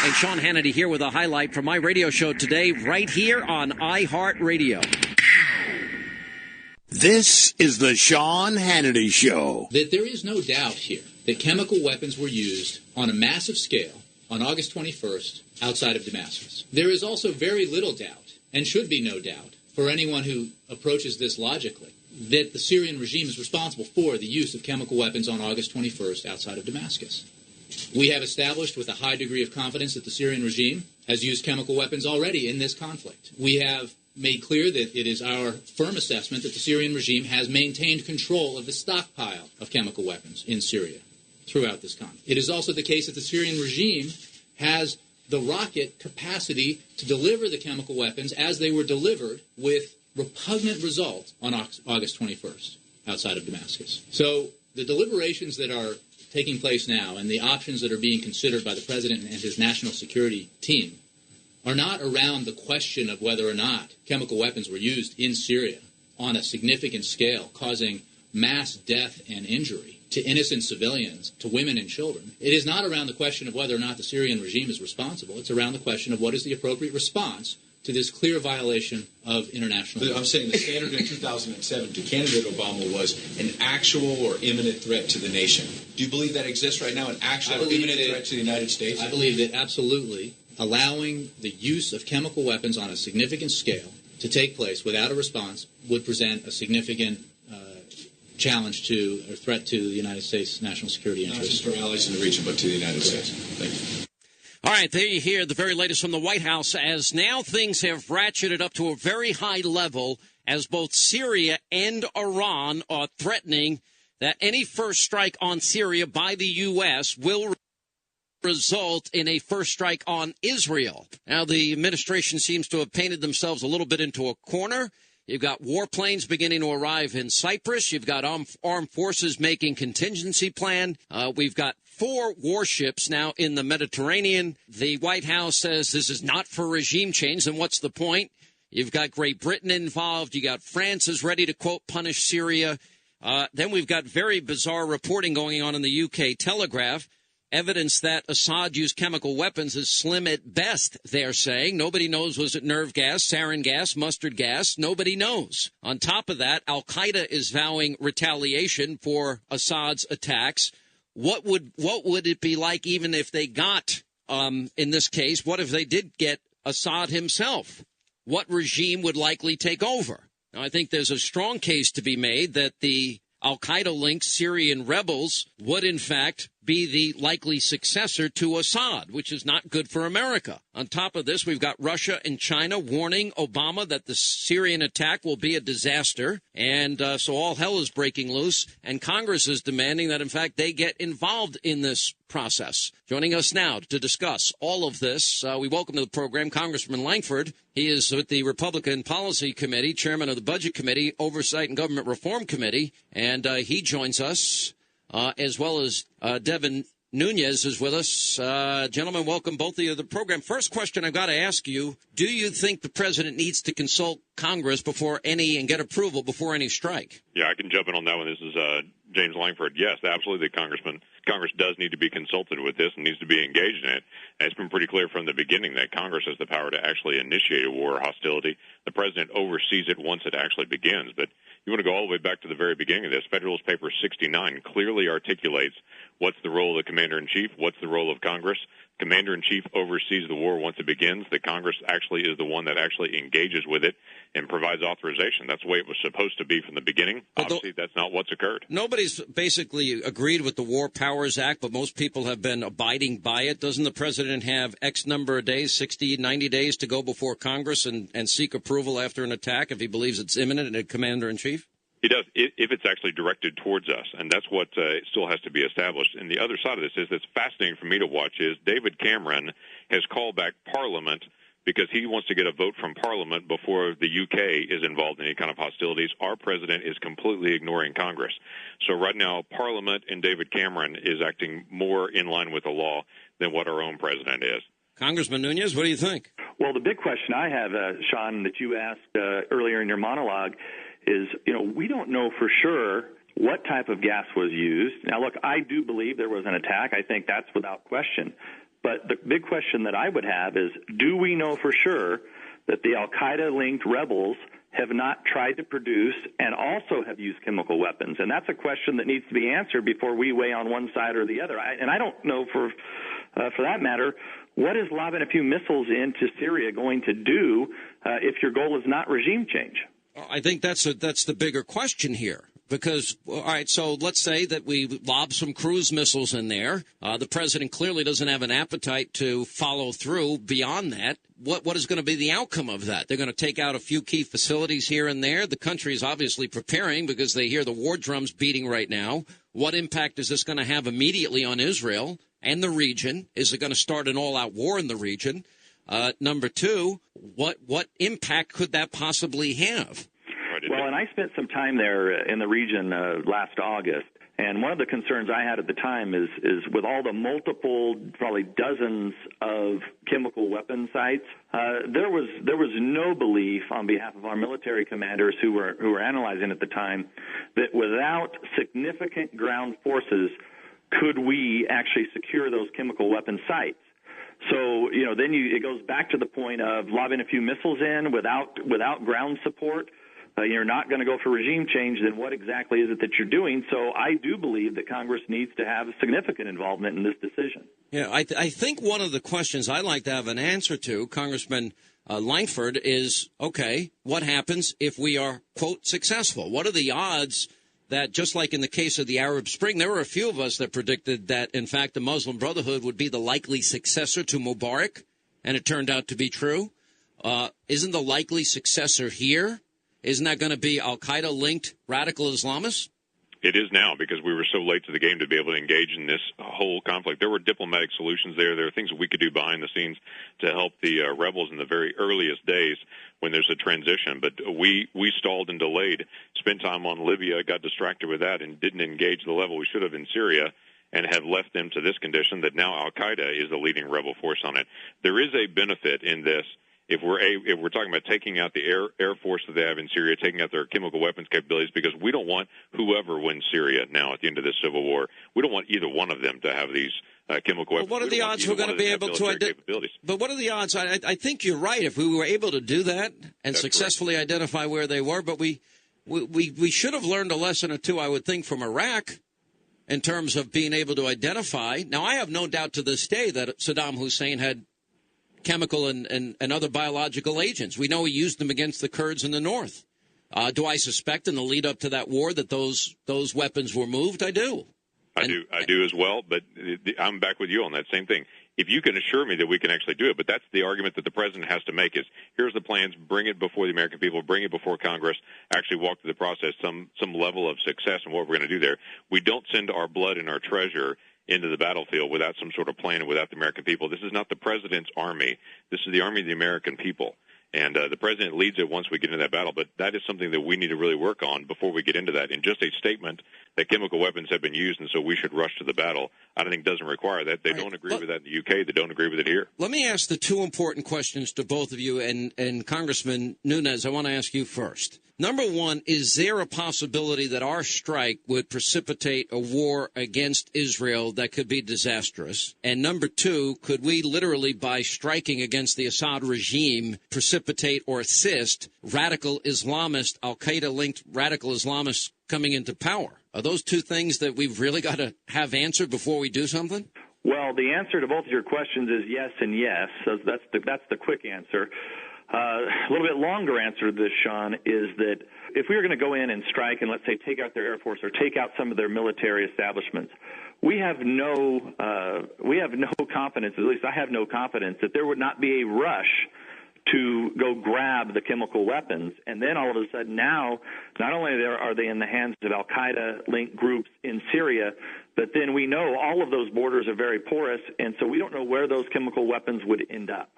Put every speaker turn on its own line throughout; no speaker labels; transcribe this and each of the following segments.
And Sean Hannity here with a highlight from my radio show today, right here on iHeartRadio.
This is the Sean Hannity Show.
That there is no doubt here that chemical weapons were used on a massive scale on August 21st outside of Damascus. There is also very little doubt, and should be no doubt, for anyone who approaches this logically, that the Syrian regime is responsible for the use of chemical weapons on August 21st outside of Damascus. We have established with a high degree of confidence that the Syrian regime has used chemical weapons already in this conflict. We have made clear that it is our firm assessment that the Syrian regime has maintained control of the stockpile of chemical weapons in Syria throughout this conflict. It is also the case that the Syrian regime has the rocket capacity to deliver the chemical weapons as they were delivered with repugnant results on August 21st outside of Damascus. So the deliberations that are taking place now and the options that are being considered by the President and his national security team are not around the question of whether or not chemical weapons were used in Syria on a significant scale, causing mass death and injury to innocent civilians, to women and children. It is not around the question of whether or not the Syrian regime is responsible. It's around the question of what is the appropriate response to this clear violation of international law.
I'm saying the standard in 2007 to candidate Obama was an actual or imminent threat to the nation. Do you believe that exists right now, an actual or imminent threat to the United States?
I believe that absolutely allowing the use of chemical weapons on a significant scale to take place without a response would present a significant challenge to or threat to the United States' national security interests.
Not just our allies in the region, but to the United States. Thank you.
All right, there you hear the very latest from the White House as now things have ratcheted up to a very high level as both Syria and Iran are threatening that any first strike on Syria by the U.S. will result in a first strike on Israel. Now, the administration seems to have painted themselves a little bit into a corner. You've got warplanes beginning to arrive in Cyprus. You've got armed forces making contingency plan. We've got 4 warships now in the Mediterranean. The White House says this is not for regime change. Then what's the point? You've got Great Britain involved. You got France is ready to, quote, punish Syria. Then we've got very bizarre reporting going on in the UK Telegraph. Evidence that Assad used chemical weapons is slim at best, they're saying. Nobody knows, was it nerve gas, sarin gas, mustard gas? Nobody knows. On top of that, al-Qaeda is vowing retaliation for Assad's attacks. What would it be like even if they got, in this case, what if they did get Assad himself? What regime would likely take over? Now, I think there's a strong case to be made that the al-Qaeda-linked Syrian rebels would, in fact, be the likely successor to Assad, which is not good for America. On top of this, we've got Russia and China warning Obama that the Syrian attack will be a disaster. And so all hell is breaking loose. And Congress is demanding that, in fact, they get involved in this process. Joining us now to discuss all of this, we welcome to the program Congressman Lankford. He is with the Republican Policy Committee, chairman of the Budget Committee, Oversight and Government Reform Committee. And he joins us. As well as Devin Nunes is with us. Gentlemen, welcome both of you to the program. First question I've got to ask you, do you think the president needs to consult Congress and get approval before any strike?
Yeah, I can jump in on that one. This is James Lankford. Yes, absolutely, Congressman. Congress does need to be consulted with this and needs to be engaged in it. And it's been pretty clear from the beginning that Congress has the power to actually initiate a war or hostility. The president oversees it once it actually begins. But you want to go all the way back to the very beginning of this. Federalist Paper 69 clearly articulates what's the role of the commander-in-chief, what's the role of Congress. Commander-in-chief oversees the war once it begins. The Congress actually is the one that actually engages with it and provides authorization. That's the way it was supposed to be from the beginning. Obviously, that's not what's occurred.
Nobody's basically agreed with the War Powers Act, but most people have been abiding by it. Doesn't the president have X number of days, 60, 90 days, to go before Congress and seek approval after an attack if he believes it's imminent and a commander-in-chief?
He does, if it's actually directed towards us, and that's what still has to be established. And the other side of this is that's fascinating for me to watch is David Cameron has called back Parliament because he wants to get a vote from Parliament before the UK is involved in any kind of hostilities. Our president is completely ignoring Congress. So right now, Parliament and David Cameron is acting more in line with the law than what our own president is.
Congressman Nunes, what do you think?
Well, the big question I have, Sean, that you asked earlier in your monologue is, we don't know for sure what type of gas was used. Now, look, I do believe there was an attack. I think that's without question. But the big question that I would have is, do we know for sure that the al-Qaeda-linked rebels have not tried to produce and also have used chemical weapons? And that's a question that needs to be answered before we weigh on one side or the other. I don't know, for that matter, what is lobbing a few missiles into Syria going to do if your goal is not regime change?
I think that's the bigger question here. Because, all right, so let's say that we lob some cruise missiles in there. The president clearly doesn't have an appetite to follow through beyond that. What is going to be the outcome of that? They're going to take out a few key facilities here and there. The country is obviously preparing because they hear the war drums beating right now. What impact is this going to have immediately on Israel and the region? Is it going to start an all-out war in the region? Number two, what impact could that possibly have?
Well, and I spent some time there in the region last August, and one of the concerns I had at the time is with all the multiple, probably dozens of chemical weapon sites, there was no belief on behalf of our military commanders who were analyzing at the time that without significant ground forces could we actually secure those chemical weapon sites. So, then it goes back to the point of lobbing a few missiles in without ground support. You're not going to go for regime change, then what exactly is it that you're doing? So I do believe that Congress needs to have significant involvement in this decision.
Yeah, I think one of the questions I'd like to have an answer to, Congressman Lankford, is, okay, what happens if we are, quote, successful? What are the odds that, just like in the case of the Arab Spring, there were a few of us that predicted that, in fact, the Muslim Brotherhood would be the likely successor to Mubarak, and it turned out to be true. Isn't the likely successor here? Isn't that going to be al-Qaeda-linked radical Islamists?
It is now, because we were so late to the game to be able to engage in this whole conflict. There were diplomatic solutions there. There are things that we could do behind the scenes to help the rebels in the very earliest days when there's a transition. But we stalled and delayed, spent time on Libya, got distracted with that, and didn't engage the level we should have in Syria, and have left them to this condition that now al-Qaeda is the leading rebel force on it. There is a benefit in this. If we're talking about taking out the air force that they have in Syria, taking out their chemical weapons capabilities, because we don't want whoever wins Syria now at the end of this civil war, we don't want either one of them to have these chemical weapons.
Well, what are the odds we're going to be able to But what are the odds? I think you're right. If we were able to do that and successfully identify where they were, but we should have learned a lesson or two, I would think, from Iraq in terms of being able to identify. Now, I have no doubt to this day that Saddam Hussein had chemical and other biological agents. We know he used them against the Kurds in the north. Do I suspect in the lead up to that war that those weapons were moved? I do.
I do as well, but I'm back with you on that same thing. If you can assure me that we can actually do it, but that's the argument that the president has to make is, here's the plans, bring it before the American people, bring it before Congress, actually walk through the process, some level of success in what we're going to do there. We don't send our blood and our treasure into the battlefield without some sort of plan and without the American people. This is not the president's army. This is the army of the American people. And the president leads it once we get into that battle, but that is something that we need to really work on before we get into that. And just a statement that chemical weapons have been used and so we should rush to the battle, I don't think doesn't require that. They don't agree with that in the UK. They don't agree with it here.
Let me ask the two important questions to both of you, and Congressman Nunes, I want to ask you first. Number one, is there a possibility that our strike would precipitate a war against Israel that could be disastrous? And number two, could we literally, by striking against the Assad regime, precipitate or assist radical Islamist, al-Qaeda-linked radical Islamists coming into power? Are those two things that we've really got to have answered before we do something?
Well, the answer to both of your questions is yes and yes. So that's the quick answer. A little bit longer answer to this, Sean, is that if we were going to go in and strike and, let's say, take out their Air Force or take out some of their military establishments, we have no confidence, at least I have no confidence, that there would not be a rush to go grab the chemical weapons. And then all of a sudden now, not only are they in the hands of al-Qaeda-linked groups in Syria, but then we know all of those borders are very porous, and so we don't know where those chemical weapons would end up.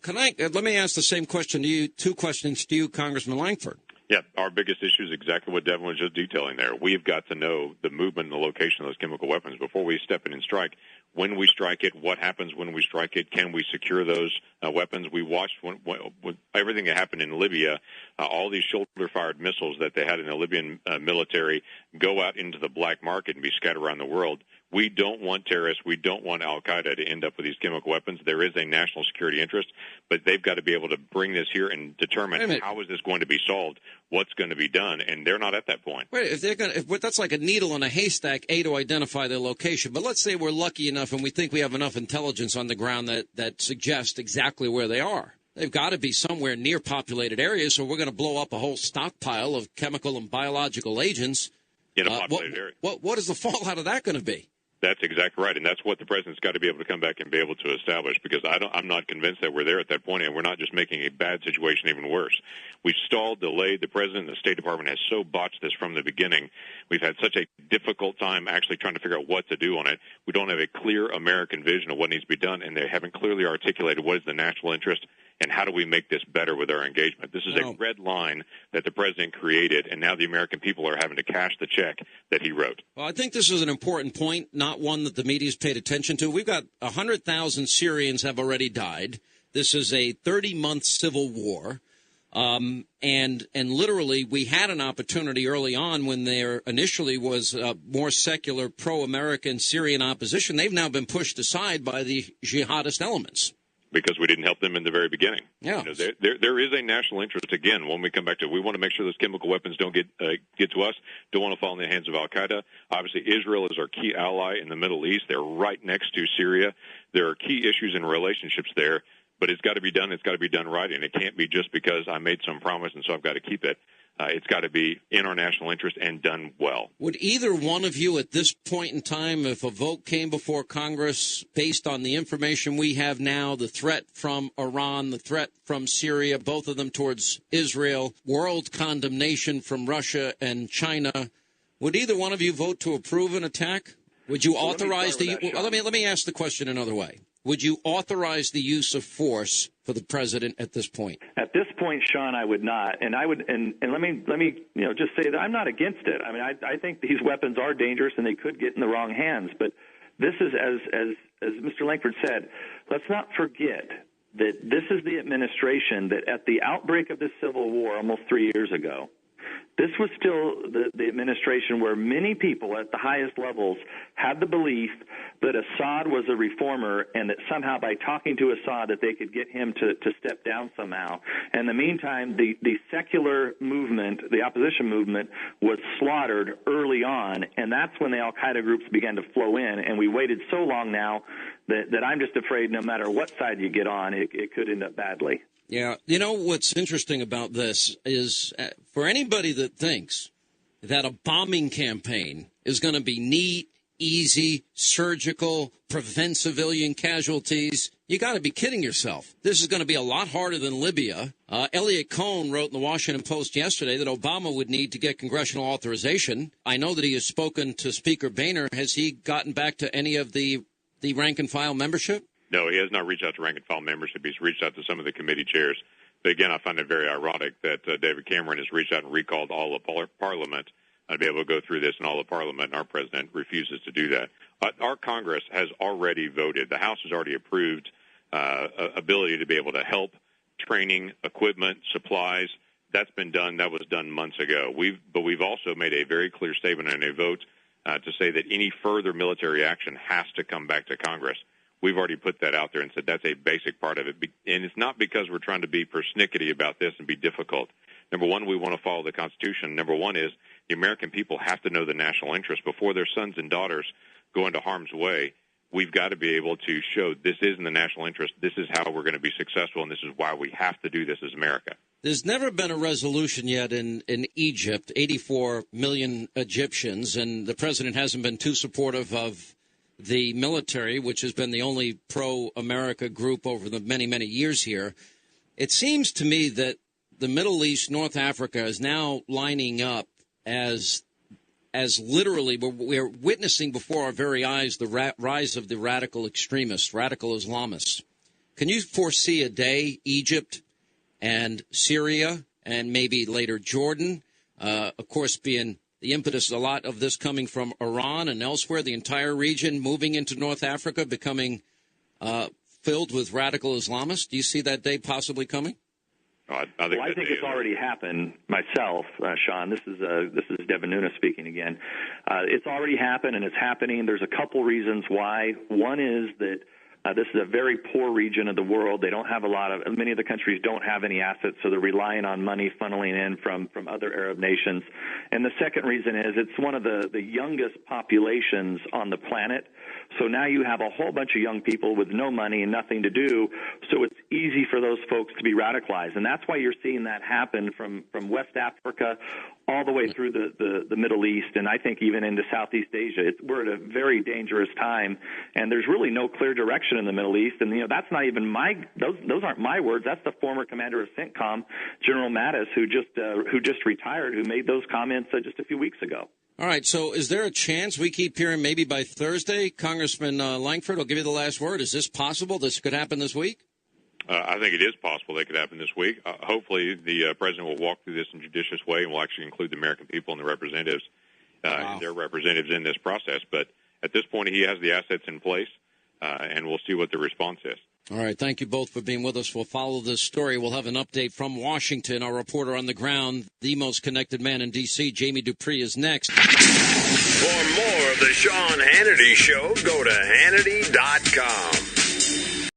Let me ask the same question to you, two questions to you, Congressman Lankford.
Yeah, our biggest issue is exactly what Devin was just detailing there. We've got to know the movement and the location of those chemical weapons before we step in and strike. When we strike it, what happens when we strike it? Can we secure those weapons? We watched when everything that happened in Libya, all these shoulder-fired missiles that they had in the Libyan military go out into the black market and be scattered around the world. We don't want terrorists. We don't want al-Qaeda to end up with these chemical weapons. There is a national security interest, but they've got to be able to bring this here and determine how is this going to be solved, what's going to be done, and they're not at that point.
Wait, that's like a needle in a haystack, to identify their location. But let's say we're lucky enough and we think we have enough intelligence on the ground that suggests exactly where they are. They've got to be somewhere near populated areas, so we're going to blow up a whole stockpile of chemical and biological agents.
In a populated area.
What is the fallout of that going to be?
That's exactly right, and that's what the president's got to be able to come back and be able to establish, because I'm not convinced that we're there at that point, and we're not just making a bad situation even worse. We've stalled, delayed. The president and the State Department has so botched this from the beginning. We've had such a difficult time actually trying to figure out what to do on it. We don't have a clear American vision of what needs to be done, and they haven't clearly articulated what is the national interest and how do we make this better with our engagement. This is a red line that the president created, and now the American people are having to cash the check that he wrote.
Well, I think this is an important point, not one that the media's paid attention to. We've got 100,000 Syrians have already died. This is a 30-month civil war. And literally, we had an opportunity early on when there initially was more secular, pro-American Syrian opposition. They've now been pushed aside by the jihadist elements.
Because we didn't help them in the very beginning.
Yeah.
There is a national interest, again, when we come back to it. We want to make sure those chemical weapons don't get to us, don't want to fall in the hands of al-Qaeda. Obviously, Israel is our key ally in the Middle East. They're right next to Syria. There are key issues and relationships there, but it's got to be done. It's got to be done right, and it can't be just because I made some promise and so I've got to keep it. It's got to be in our national interest and done well.
Would either one of you at this point in time, if a vote came before Congress based on the information we have now, the threat from Iran, the threat from Syria, both of them towards Israel, world condemnation from Russia and China, would either one of you vote to approve an attack? Would you authorize let me ask the question another way. Would you authorize the use of force for the president at this point?
At this point, Sean, I would not, and I would, and let me just say that I'm not against it. I mean, I think these weapons are dangerous and they could get in the wrong hands. But this is, as Mr. Lankford said, let's not forget that this is the administration that, at the outbreak of this civil war almost 3 years ago, this was still the administration where many people at the highest levels had the belief that Assad was a reformer and that somehow by talking to Assad that they could get him to step down somehow. In the meantime, the secular movement, the opposition movement, was slaughtered early on, and that's when the al-Qaeda groups began to flow in, and we waited so long now that I'm just afraid no matter what side you get on, it could end up badly.
Yeah. You know, what's interesting about this is for anybody that thinks that a bombing campaign is going to be neat, easy, surgical, prevent civilian casualties, you got to be kidding yourself. This is going to be a lot harder than Libya. Elliot Cohn wrote in the Washington Post yesterday that Obama would need to get congressional authorization. I know that he has spoken to Speaker Boehner. Has he gotten back to any of the rank-and-file membership?
No, he has not reached out to rank-and-file membership. He's reached out to some of the committee chairs. But again, I find it very ironic that David Cameron has reached out and recalled all of Parliament to be able to go through this, and all of Parliament and our president refuses to do that. Our Congress has already voted. The House has already approved ability to be able to help, training, equipment, supplies. That's been done. That was done months ago. But we've also made a very clear statement and a vote to say that any further military action has to come back to Congress. We've already put that out there and said that's a basic part of it. And it's not because we're trying to be persnickety about this and be difficult. Number one, we want to follow the Constitution. Number one is the American people have to know the national interest. Before their sons and daughters go into harm's way, we've got to be able to show this is in the national interest. This is how we're going to be successful, and this is why we have to do this as America.
There's never been a resolution yet in Egypt, 84 million Egyptians, and the president hasn't been too supportive of the military, which has been the only pro-America group over the many, many years here. It seems to me that the Middle East, North Africa, is now lining up as literally we're witnessing before our very eyes the rise of the radical extremists, radical Islamists. Can you foresee a day Egypt and Syria and maybe later Jordan, of course, being the impetus, a lot of this coming from Iran and elsewhere, the entire region moving into North Africa, becoming filled with radical Islamists? Do you see that day possibly coming?
I
think it's already happened myself, Sean. This is Devin Nunes speaking again. It's already happened, and it's happening. There's a couple reasons why. One is that this is a very poor region of the world. They don't have many of the countries don't have any assets, so they're relying on money funneling in from other Arab nations. And the second reason is it's one of the youngest populations on the planet. So now you have a whole bunch of young people with no money and nothing to do, so it's easy for those folks to be radicalized. And that's why you're seeing that happen from West Africa all the way through the Middle East, and I think even into Southeast Asia. We're at a very dangerous time, and there's really no clear direction in the Middle East. And, that's not even those aren't my words. That's the former commander of CENTCOM, General Mattis, who just retired, who made those comments just a few weeks ago.
All right, so is there a chance we keep hearing maybe by Thursday, Congressman Lankford will give you the last word? Is this possible? This could happen this week?
I think it is possible that could happen this week. Hopefully the president will walk through this in a judicious way and will actually include the American people and the representatives, and their representatives in this process. But at this point, he has the assets in place, and we'll see what the response is.
All right. Thank you both for being with us. We'll follow this story. We'll have an update from Washington. Our reporter on the ground, the most connected man in D.C., Jamie Dupree, is next.
For more of the Sean Hannity Show, go to Hannity.com.